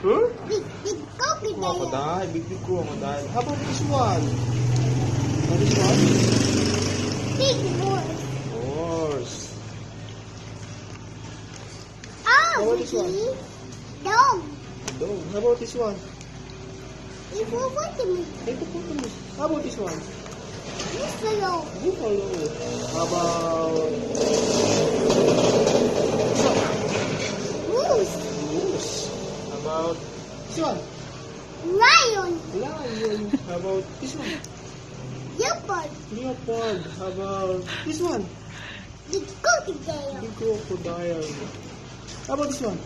Huh? Big crocodile. Crocodile. Big crocodile. How about this one? What is one? Big horse. Horse. Oh, How about this one? dog. Dog. How about this one? Hippopotamus. Hippopotamus. How about this one? Buffalo. Buffalo. How about Moose. moose? How about this one? Lion. Lion. How about this one? Leopard. Leopard. How about this one? Big crocodile. Big crocodile. How about this one?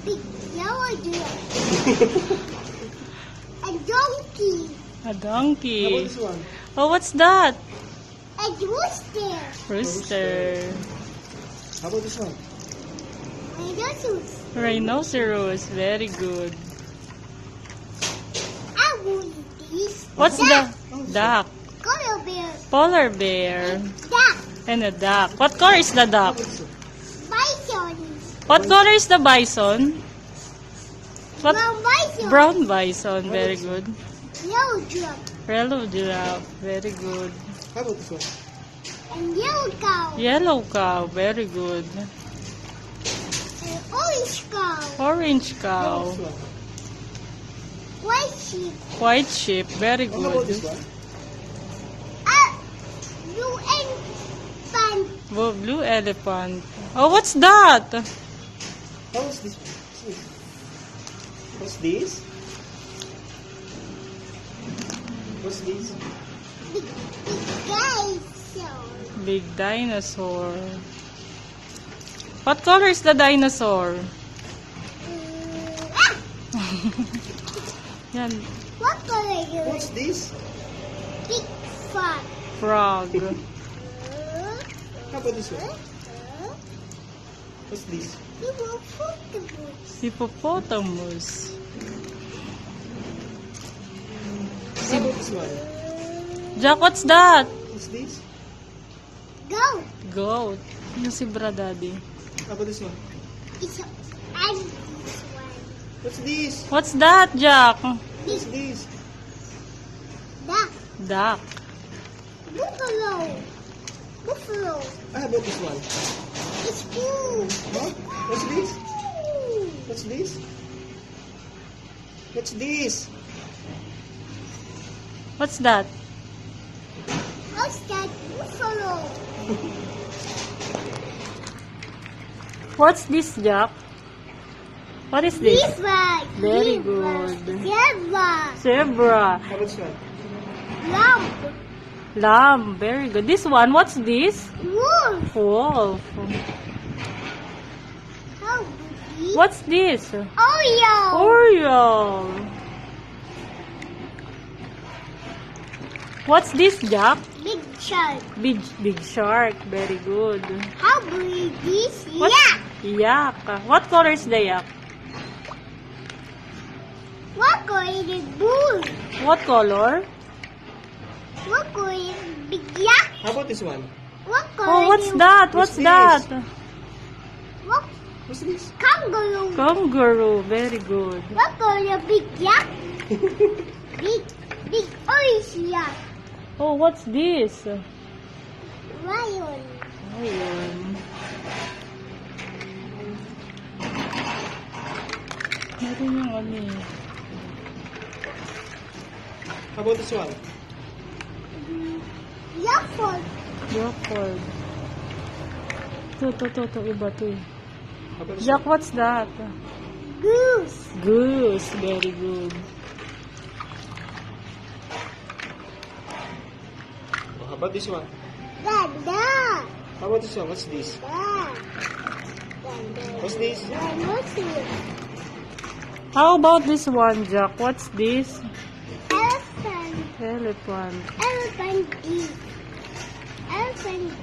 Big yellow giraffe. A donkey. A How about donkey. this one? Oh, what's that? A rooster. Rooster. How about this one? Rhinoceros. Rhinoceros. Very good. I will this. What's the duck? Color bear. Polar bear. Duck. And a duck. What color is the duck? Bison. What color is the bison? What? Brown bison. Brown bison. Very good. Yellow giraffe. Yellow giraffe. Very good. How about this one? And yellow cow. Yellow cow. Very good. And orange cow. Orange How cow. about this one? White sheep. White sheep. Very How about this good. one? Blue elephant. Blue elephant. Oh, what's that? How is this? What's this? What's this? Big guys. Big dinosaur. What color is the dinosaur? Yan. What color is What's this? big frog? Frog. How about this one? What's this? Hippopotamus. Hippopotamus. How about this one? Jack, what's that? What's this? Goat. Goat. Yung si Bra Daddy. How about this one? It's and this one. What's this? What's that, Jack? What's this? Duck. Duck. Buffalo. Buffalo. How about this one? It's blue. Huh? What's this? What's this? What's this? What's that? What's that? Buffalo. What's this, Jack? What is this? Zebra. Very Zebra. good. Zebra. Zebra. How about this one? Lamb. Lamb. Very good. This one, what's this? Wolf. Wolf. How big? What's this? Oreo. Oreo. What's this, Jack? Big shark. Big shark. Very good. How big is What? yak? Yak. What color is the yak? What color is bull? What color? What color is big yak? How about this one? What color Oh, what's is that? What's What's that? what What's this? kangaroo? Kangaroo. Very good. What color is big yak? big orange yak. Oh, what's this? Lion. Ayun. Meron yung ano eh. How about this one? Leopard. Leopard. Ito. Iba to eh. How about this Jack, what's that? Goose. Goose. Very good. one? How about this one? Dada. How about this one? What's this? What's this? Rhinoceros. How about this one, Jack? What's this? Elephant. Elephant. Elephant. Elephant.